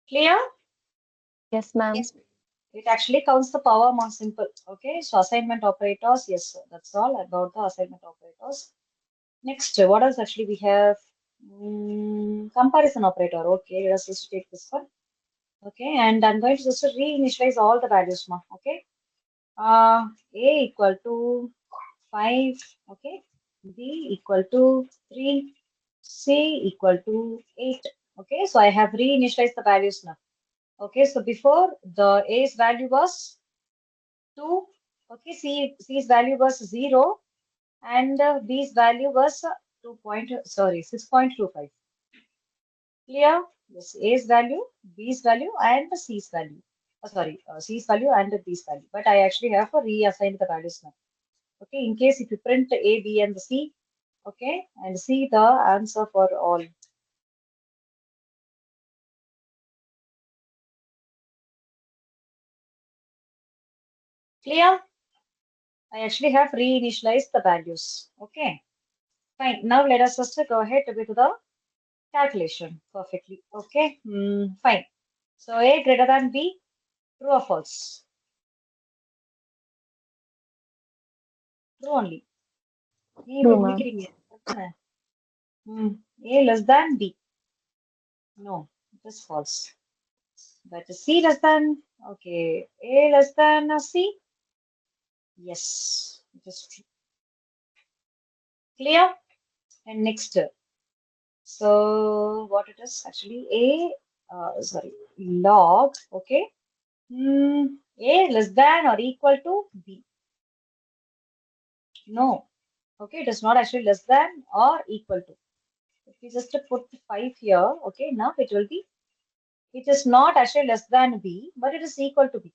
[SPEAKER 1] Clear?
[SPEAKER 3] Yes, ma'am.
[SPEAKER 2] Yes.
[SPEAKER 1] It actually counts the power more simple. Okay, so assignment operators. Yes, sir. That's all about the assignment operators. Next, what else actually we have? Comparison operator. Okay, let's just take this one. Okay, and I'm going to just reinitialize all the values now. Okay, A equal to 5. Okay, B equal to 3. C equal to 8. Okay, so I have reinitialized the values now. Okay, so before the A's value was 2. Okay, C's value was 0 and B's value was 6.25. Clear? Yes, A's value, B's value, and C's value. C's value and B's value. But I actually have reassigned the values now. Okay, in case if you print A, B, and the C, okay, and see the answer for all. Clear? I actually have reinitialized the values. Okay, fine. Now let us just go ahead with the calculation perfectly. Okay, fine. So A greater than B, true or false? True only. A
[SPEAKER 3] True, ma'am.
[SPEAKER 1] முடிக்கிறீங்க. A less than B. No, it is false. But C less than, okay, A less than C? Yes, it is true. Clear? And next, so what it is actually log, okay. A less than or equal to B. No, okay, it is not actually less than or equal to. If we just put 5 here, okay, now it will be, it is not actually less than B, but it is equal to B.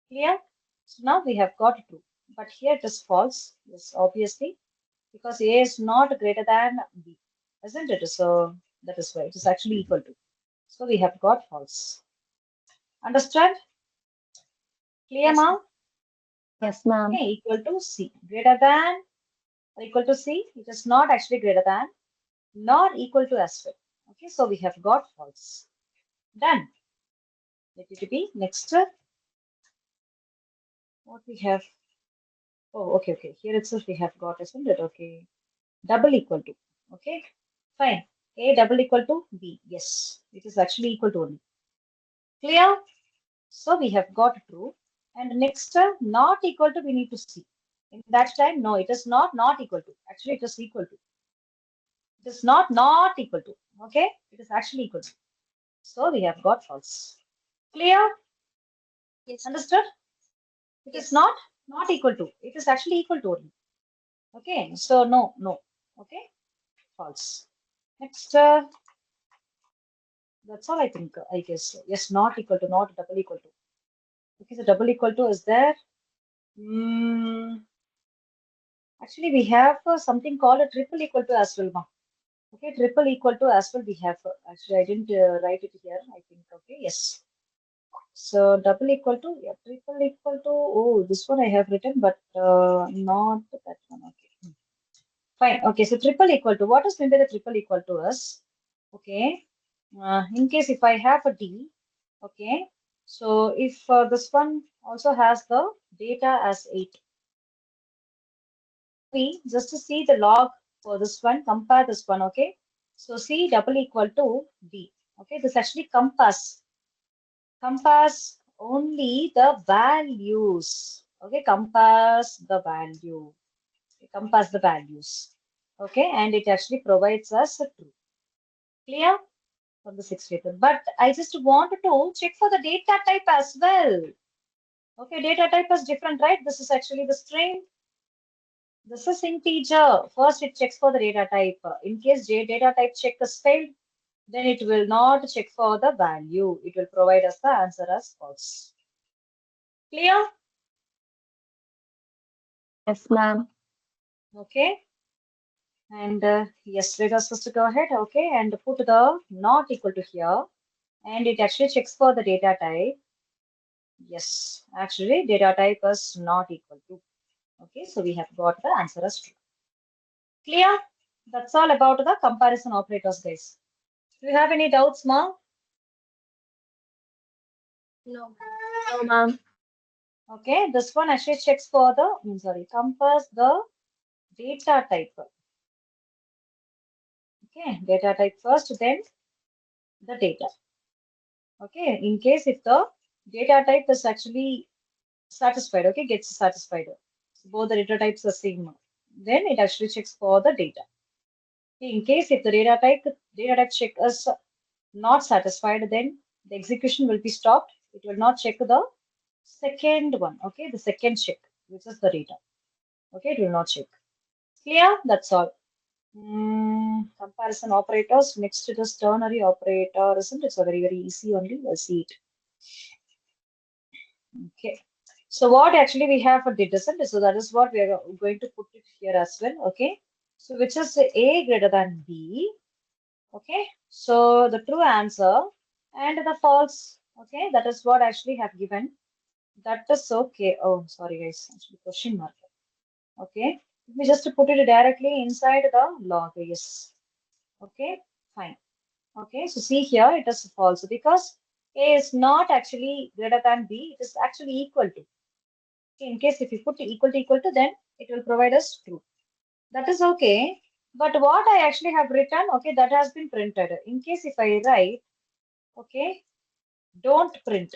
[SPEAKER 1] Clear? So now we have got true. But here it is false. Yes, obviously, because A is not greater than B, isn't it? So that is why it is actually equal to. So we have got false. Understand? Clear
[SPEAKER 2] Yes.
[SPEAKER 1] now?
[SPEAKER 3] Yes, ma'am.
[SPEAKER 1] Okay, equal to C. Greater than or equal to C, it is not actually greater than nor equal to as well. Okay, so we have got false. Done. Let it be next. what we have. Oh, okay. Here itself we have got, isn't it? Okay. Double equal to. Okay. Fine. A double equal to B. Yes. It is actually equal to only. Clear? So we have got true. And next, not equal to we need to see. In that time, no, it is not equal to. Actually, it is equal to. It is not equal to. Okay. It is actually equal to. So we have got false. Clear?
[SPEAKER 2] Yes.
[SPEAKER 1] Understood? It is
[SPEAKER 2] Yes.
[SPEAKER 1] not equal to. It is actually equal to only. Okay. So no. Okay. False. Next, that's all I think. I guess yes, not equal to, not double equal to. Okay, so double equal to is there. Actually, we have something called a triple equal to as well, ma. Okay, triple equal to as well we have. Actually, I didn't write it here. I think. Okay, yes. So double equal to, yeah, triple equal to. Oh, this one I have written, but not that one. Okay. Fine. Okay, so triple equal to. What is meant by the triple equal to us? Okay. In case if I have a D, okay. So if this one also has the data as 8, we just to see the log for this one, compare this one, okay. So C double equal to D. Okay, this actually compass only the values. Okay, compass the value. Compass the values. Okay, and it actually provides us a true. Clear? From the sixth paper. But I just wanted to check for the data type as well. Okay, data type is different, right? This is actually the string. This is integer. First, it checks for the data type. In case data type check is failed, then it will not check for the value. It will provide us the answer as false. Clear?
[SPEAKER 3] Yes, ma'am.
[SPEAKER 1] Okay. And yes, let us just go ahead. Okay, and put the not equal to here. And it actually checks for the data type. Yes, actually, data type is not equal to. Okay, so we have got the answer as true. Clear? That's all about the comparison operators, guys. Do you have any doubts, ma?
[SPEAKER 2] No.
[SPEAKER 3] No, ma'am.
[SPEAKER 1] Okay, this one actually checks for the, compass the data type. Okay, data type first, then the data. Okay, in case if the data type is actually satisfied, okay, gets satisfied. Both the data types are same. Then it actually checks for the data. In case if the data type check is not satisfied, then the execution will be stopped. It will not check the second one, okay, the second check, which is the data. Okay, it will not check. Clear? That's all. Comparison operators. Next to this ternary operator, isn't it? It's a very easy only. We'll see it. Okay. So what actually we have for did, isn't it? So that is what we are going to put it here as well. Okay. So which is A greater than B. Okay. So the true answer and the false. Okay. That is what actually have given. That is okay. Oh, sorry guys. Actually question mark. Okay. Let me just put it directly inside the log. Yes. Okay. Fine. Okay. So see here it is false because A is not actually greater than B. It is actually equal to. In case if you put equal to, then it will provide us true. That is okay. But what I actually have written, okay, that has been printed. In case if I write, okay, don't print,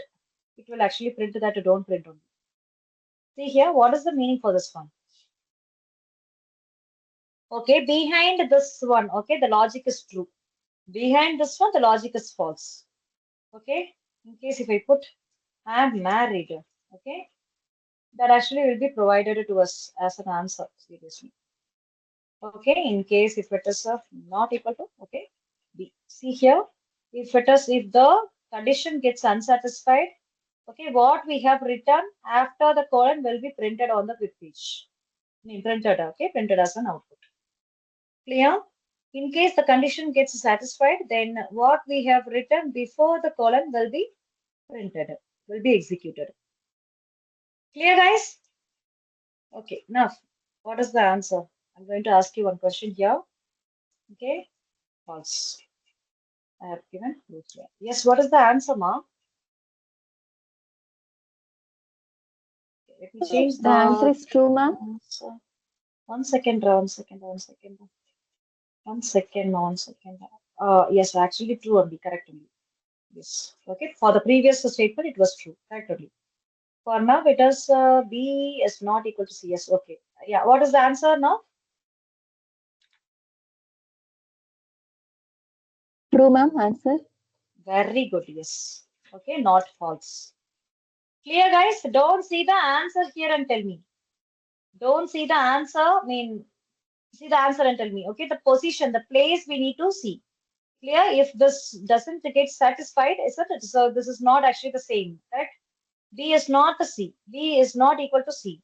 [SPEAKER 1] it will actually print that don't print only. See here, what is the meaning for this one? Okay, behind this one, okay, the logic is true. Behind this one, the logic is false. Okay, in case if I put I am married, okay, that actually will be provided to us as an answer, seriously. Okay, in case if it is not equal to, okay, B. See here, if the condition gets unsatisfied, okay, what we have written after the colon will be printed on the web page. Printed, okay, printed as an output. Clear? In case the condition gets satisfied, then what we have written before the colon will be printed, will be executed. Clear, guys? Okay, now what is the answer? I'm going to ask you one question here. Okay, false. I have given root here. Yes, what is the answer, ma? Let me change
[SPEAKER 3] The answer is true, ma'am.
[SPEAKER 1] answer. One second, one second, one second, one second, one second. Yes, actually true only, correct only. Yes. Okay. For the previous statement, it was true, correct only. For now, it is B is not equal to C. Yes. Okay. Yeah. What is the answer now?
[SPEAKER 3] True, ma'am. Answer.
[SPEAKER 1] Very good. Yes. Okay. Not false. Clear, guys? Don't see the answer here and tell me. Don't see the answer. I mean, see the answer and tell me. Okay. The position, the place we need to see. Clear? If this doesn't get satisfied, isn't it? So this is not actually the same, correct? B is not the C. B is not equal to C.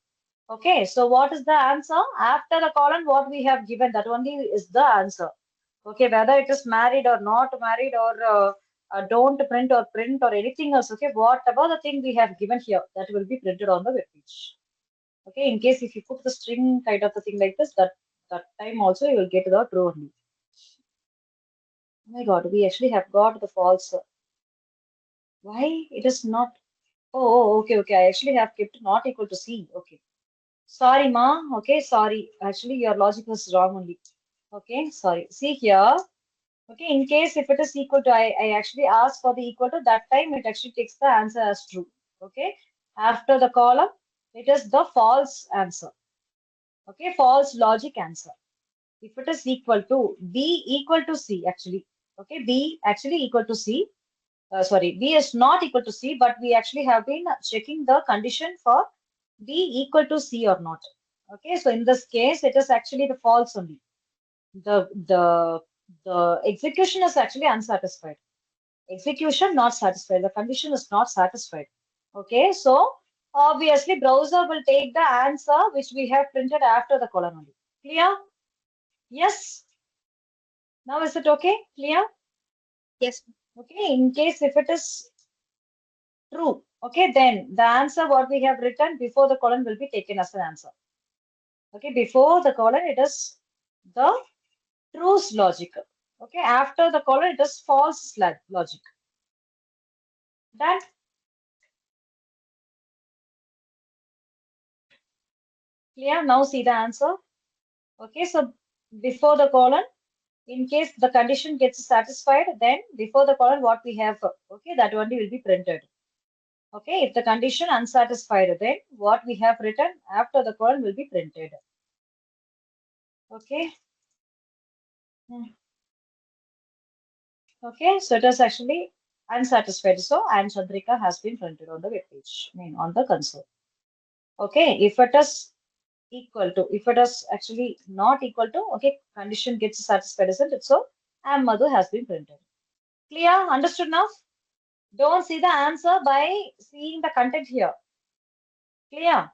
[SPEAKER 1] Okay, so what is the answer? After the column, what we have given, that only is the answer. Okay, whether it is married or not married or don't print or anything else. Okay, whatever the thing we have given here, that will be printed on the web page. Okay, in case if you put the string kind of the thing like this, that time also you will get the true only. Oh my God, we actually have got the false. Why it is not? Okay, okay. I actually have kept not equal to C. Okay. Sorry, ma. Okay, sorry. Actually, your logic was wrong only. Okay, sorry. See here. Okay, in case if it is equal to, I actually asked for the equal to, that time it actually takes the answer as true. Okay. After the column, it is the false answer. Okay, false logic answer. If it is equal to B equal to C, actually. Okay, B actually equal to C. Sorry, B is not equal to C, but we actually have been checking the condition for B equal to C or not. Okay, so in this case, it is actually the false only. The execution is actually unsatisfied. Execution not satisfied. The condition is not satisfied. Okay, so obviously browser will take the answer which we have printed after the colon only. Clear? Yes. Now is it okay? Clear?
[SPEAKER 2] Yes.
[SPEAKER 1] Okay, in case if it is true. Okay, then the answer what we have written before the colon will be taken as an answer. Okay, before the colon it is the true's logic. Okay, after the colon it is false logic. Done? Clear? Now see the answer. Okay, so before the colon, in case the condition gets satisfied, then before the colon what we have, okay, that only will be printed. Okay, if the condition unsatisfied, then what we have written after the colon will be printed. Okay. Okay, so it is actually unsatisfied. So, and Chandrika has been printed on the web page, I mean on the console. Okay, if it is equal to, if it is actually not equal to, okay, condition gets satisfied, isn't it? So, and Madhu has been printed. Clear? Understood now? Don't see the answer by seeing the content here. Clear?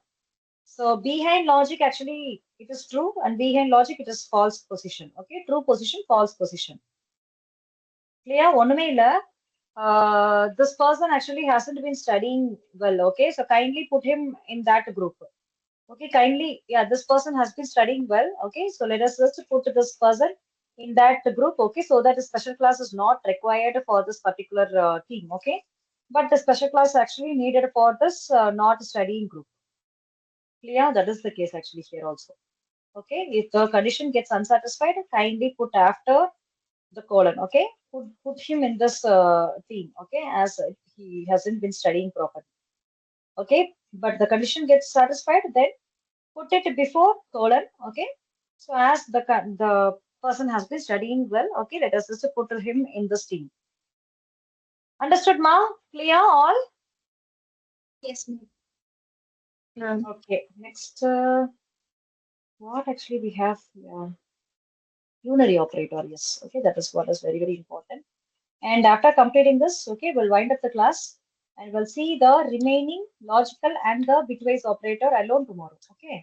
[SPEAKER 1] So, behind logic actually it is true, and behind logic it is false position. Okay, true position, false position. Clear? ஒண்ணுமே இல்ல. This person actually hasn't been studying well. Okay, so kindly put him in that group. Okay, kindly, yeah, this person has been studying well. Okay, so let us just put this person in that group. Okay, so that a special class is not required for this particular team. Okay, but the special class actually needed for this not studying group. Clear? That is the case actually here also. Okay, if the condition gets unsatisfied, kindly put after the colon. Okay, put him in this team. Okay, as he hasn't been studying properly. Okay, but the condition gets satisfied, then put it before colon. Okay, so as the person has been studying well. Okay, let us just put him in this team. Understood, ma? Clear all?
[SPEAKER 2] Yes, ma'am.
[SPEAKER 1] Okay, next, what actually we have? Unary operator. Yes. Okay, that is what is very very important. And after completing this, okay, we'll wind up the class and we'll see the remaining logical and the bitwise operator alone tomorrow. Okay.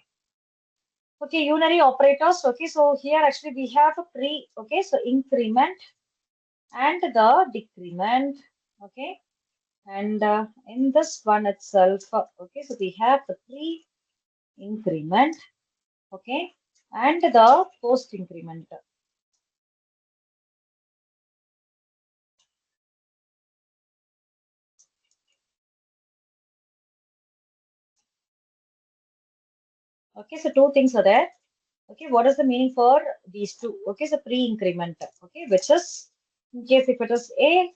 [SPEAKER 1] Okay, unary operators. Okay, so here actually we have a okay, so increment and the decrement. Okay, and in this one itself, okay, so we have the pre-increment, okay, and the post-increment. Okay, so two things are there. Okay, what is the meaning for these two? Okay, so pre-increment. Okay, which is in case if it is A,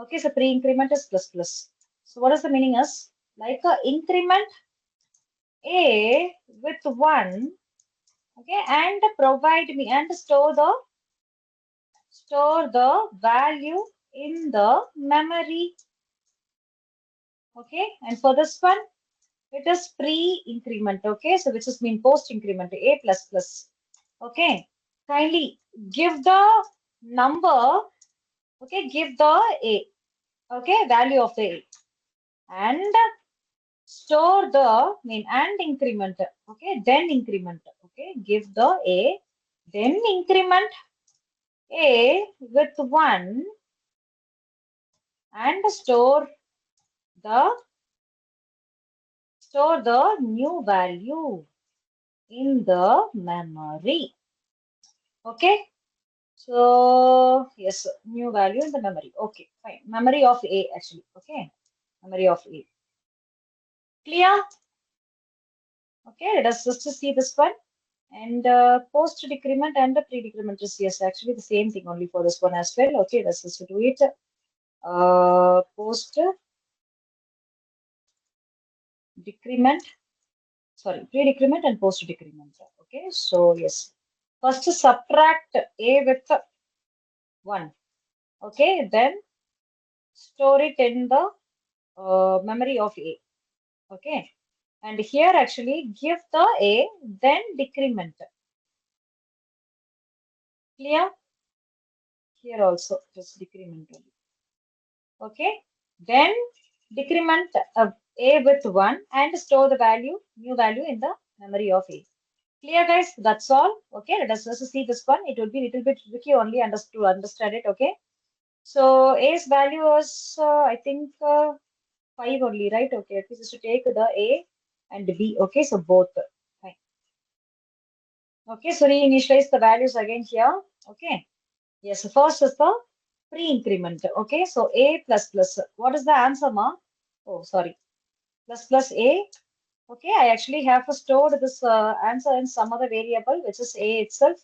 [SPEAKER 1] okay, so pre-increment is plus plus. So what is the meaning is like a increment A with 1, okay, and provide me and store the value in the memory. Okay, and for this one, it is pre-increment. Okay, so which is mean post-increment A plus plus. Okay, kindly give the number. Okay, give the A. Okay, value of the A and store the mean and increment. Okay, then increment. Okay, give the A, then increment A with 1 and the new value in the memory. Okay, so yes, new value in the memory. Okay, fine. Memory of A actually. Okay, memory of A. Clear? Okay, let us just see this one. And post decrement and the pre decrement is yes, actually the same thing only for this one as well. Okay, let's just do it. Post decrement, sorry, pre decrement and post decrement. Okay, so yes, first subtract A with 1. Okay, then store it in the memory of A. Okay, and here actually give the A, then decrement. Clear? Here also just decrement only. Okay, then decrement A with 1 and store the value, new value in the memory of A. Clear, guys? That's all. Okay, let us just see this one. It will be a little bit tricky only to understand it. Okay, so A's value is, I think, 5 only, right? Okay, this is to take the A and B. Okay, so both. Fine. Okay, so reinitialize the values again here. Okay, yes, so first is the pre-increment. Okay, so A plus plus. What is the answer, ma? Oh, sorry. Plus plus A. Okay, I actually have stored this answer in some other variable, which is A itself.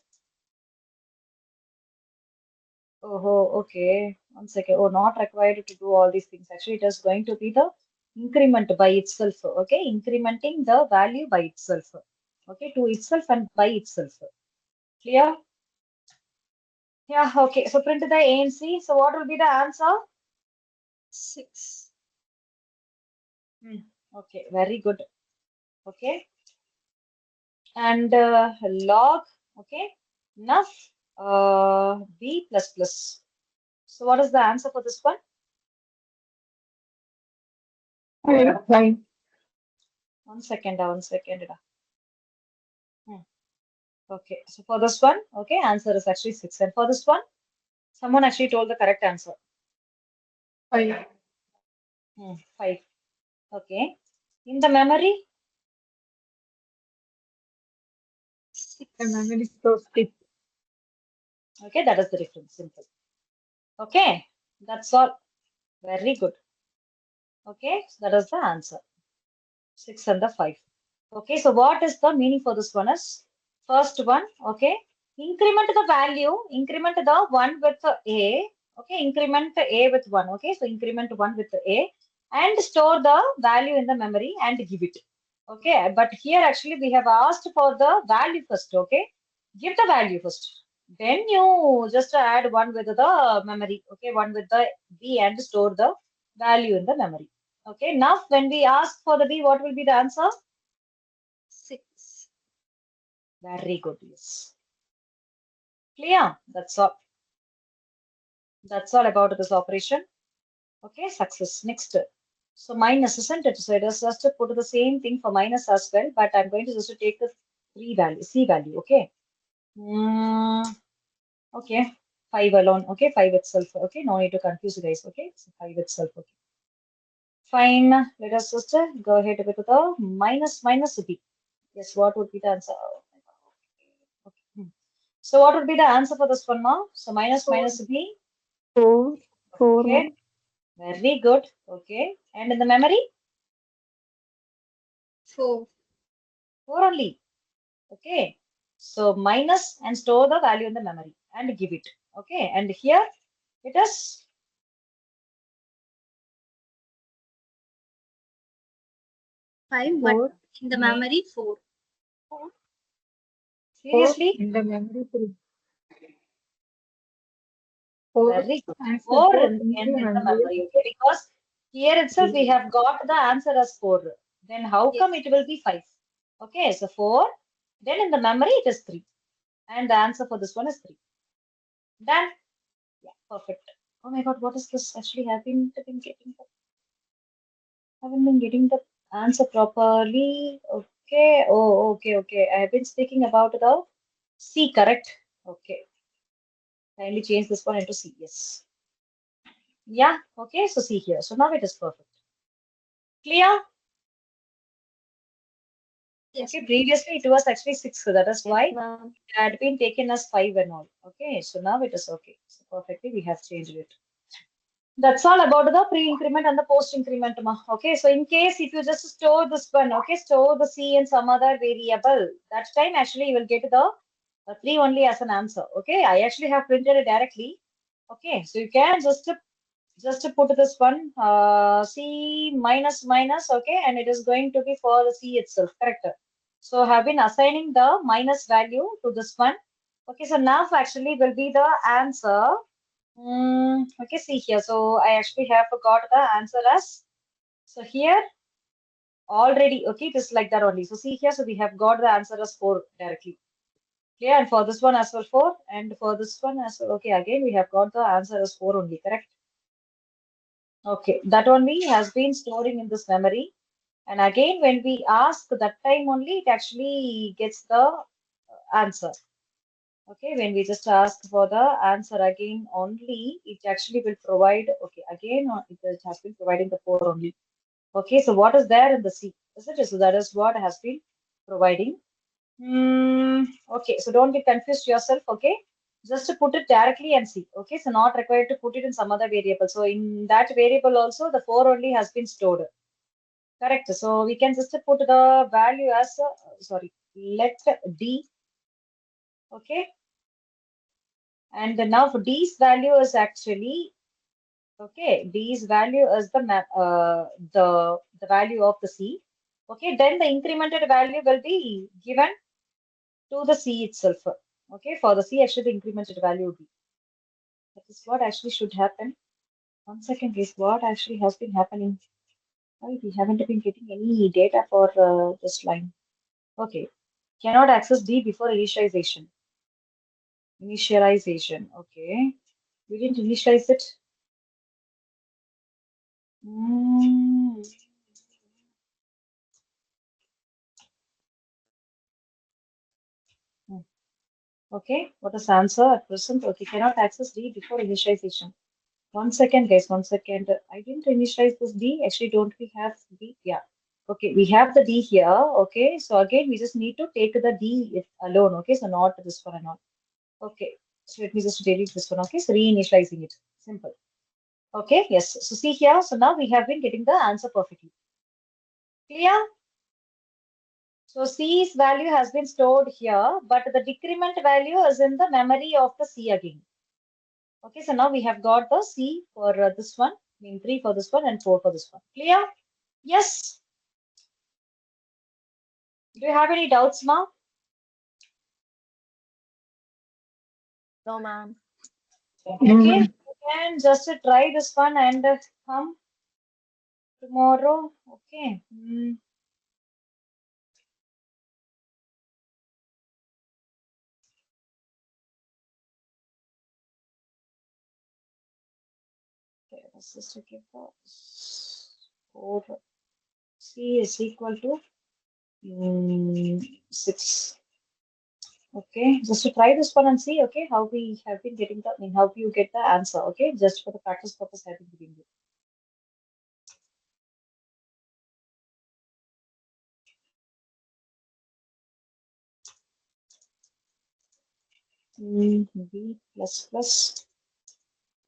[SPEAKER 1] Oh, okay. 1 second. Oh, not required to do all these things. Actually, it is going to be the increment by itself. Okay, incrementing the value by itself. Okay, to itself and by itself. Clear? Yeah, okay. So print the A and C. So what will be the answer?
[SPEAKER 2] 6.
[SPEAKER 1] Okay, very good. Okay, and log. Okay, nuff B plus plus. So what is the answer for this one?
[SPEAKER 3] 5.
[SPEAKER 1] 1 second, 1 second. Okay, so for this one, okay, answer is actually 6. And for this one, someone actually told the correct answer.
[SPEAKER 3] 5.
[SPEAKER 1] 5. Okay. In the memory,
[SPEAKER 2] 6.
[SPEAKER 3] The memory stores 6.
[SPEAKER 1] okay, that is the difference. Simple. Okay, that's all. Very good. Okay, so that is the answer. 6 and the 5. Okay, so what is the meaning for this one is first one, okay, increment the value, increment the 1 with A, okay, increment A with 1, okay, so increment 1 with A and store the value in the memory and give it, okay, but here actually we have asked for the value first, okay, give the value first, then you just add 1 with the memory, okay, 1 with the B and store the value in the memory, okay. Now when we ask for the B, what will be the answer?
[SPEAKER 2] 6.
[SPEAKER 1] Very good, yes. Clear? That's all. That's all about this operation. Okay, success. Next. So minus, isn't it? So it is just to put the same thing for minus as well, but I'm going to just to take the C value. Okay. Okay. 5 alone. Okay, 5 itself. Okay, no need to confuse you guys. Okay, so 5 itself. Okay. Fine. Let us just go ahead with the minus B. Yes, what would be the answer? Okay. So what would be the answer for this one now? So minus B.
[SPEAKER 3] 4. 4,
[SPEAKER 1] Okay,
[SPEAKER 3] ma'am.
[SPEAKER 1] very good. Okay, and in the memory,
[SPEAKER 2] 4.
[SPEAKER 1] 4 only. Okay, so minus and store the value in the memory and give it. Okay, and here it is
[SPEAKER 2] 5, but
[SPEAKER 3] 4.
[SPEAKER 2] in the memory 4.
[SPEAKER 3] 4
[SPEAKER 1] seriously
[SPEAKER 3] in the memory 3. 4
[SPEAKER 1] very good.
[SPEAKER 3] answer
[SPEAKER 1] 4
[SPEAKER 3] 4
[SPEAKER 1] in
[SPEAKER 3] into
[SPEAKER 1] the
[SPEAKER 3] memory
[SPEAKER 1] memory. Okay, because here itself we
[SPEAKER 3] 3.
[SPEAKER 1] have got the answer as 4. Then how come
[SPEAKER 2] Yes.
[SPEAKER 1] it will be 5? Okay, so 4. Then in the memory it is 3. And the answer for this one is 3. Done. Yeah, perfect. Oh my God, what is this? Actually, haven't been getting the answer properly. Okay. Oh, okay, okay. I have been speaking about the C, correct? Okay. Kindly change this one into C. Yes. Yeah. Okay. So C here. So now it is perfect. Clear?
[SPEAKER 2] Yes,
[SPEAKER 1] Okay.
[SPEAKER 2] ma'am.
[SPEAKER 1] Previously it was actually 6. So that is
[SPEAKER 3] Yes,
[SPEAKER 1] why
[SPEAKER 3] ma'am.
[SPEAKER 1] it had been taken as 5 and all. Okay. So now it is okay. So perfectly we have changed it. That's all about the pre-increment and the post-increment. Okay, so in case if you just store this one, okay, store the C in some other variable, that time actually you will get the 3 only as an answer. Okay, I actually have printed it directly. Okay, so you can just put this one C minus minus, okay, and it is going to be for the C itself, correct? So have been assigning the minus value to this one. Okay, so now actually will be the answer. Okay, see here. So I actually have got the answer as, so here already, okay, just like that only. So see here, so we have got the answer as 4 directly. Yeah, and for this one as well 4, and for this one as well, okay, again we have got the answer as 4 only, correct? Okay, that only has been storing in this memory. And again, when we ask that time only, it actually gets the answer. Okay, when we just ask for the answer again only, it actually will provide, okay, again, it has been providing the 4 only. Okay, so what is there in the C? Is it? So that is what has been providing. Okay, so don't get confused yourself, okay? Just to put it directly and see, okay? So not required to put it in some other variable. So in that variable also, the 4 only has been stored. Correct. So we can just put the value as, sorry, let D, okay? And now for D's value is actually, okay, D's value is the map, the value of the C. Okay, then the incremented value will be given to the C itself. Okay, for the C, actually the incremented value would be. That is what actually should happen. 1 second, is what actually has been happening. Why we haven't been getting any data for this line. Okay, cannot access D before initialization. Initialization. Okay, we didn't initialize it. Mm. Okay, what is answer at present? Okay, cannot access D before initialization. 1 second, guys, 1 second. I didn't initialize this D. Actually, don't we have D? Yeah. Okay, we have the D here. Okay, so again, we just need to take the D alone. Okay, so not this one and all. Okay, so let me just delete this one. Okay, so reinitializing it. Simple. Okay, yes. So see here. So now we have been getting the answer perfectly. Clear? So C's value has been stored here, but the decrement value is in the memory of the C again. Okay, so now we have got the C for this one, mean 3 for this one and 4 for this one. Clear? Yes. Do you have any doubts now?
[SPEAKER 3] No, ma'am.
[SPEAKER 1] Okay, you can just try this one and come tomorrow. Okay. Okay, let's just give the 4 C is equal to 6. Okay, just to try this one and see, okay, how we have been getting the, I mean, how you get the answer, okay, just for the practice purpose, I've been giving you. B plus plus,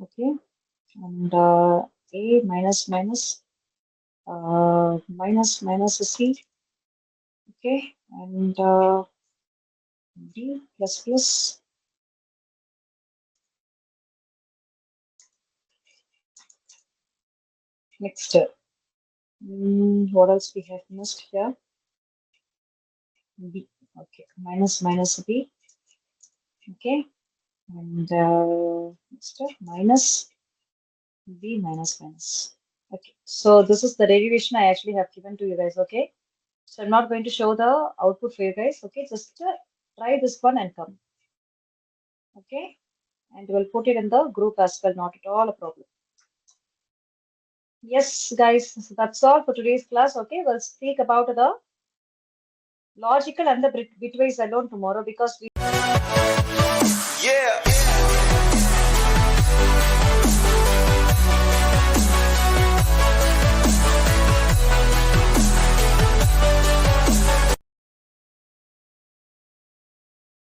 [SPEAKER 1] okay, and A minus minus, minus minus C, okay, and D plus plus. Next, what else we have missed here? B. Okay, minus B. Okay, and next minus B minus. Okay, so this is the derivation I actually have given to you guys. Okay, so I'm not going to show the output for you guys. Okay, just try this one and come. Okay, and we'll put it in the group as well. Not at all a problem. Yes, guys, so that's all for today's class. Okay, we'll speak about the logical and the bitwise alone tomorrow because we.
[SPEAKER 4] Yeah.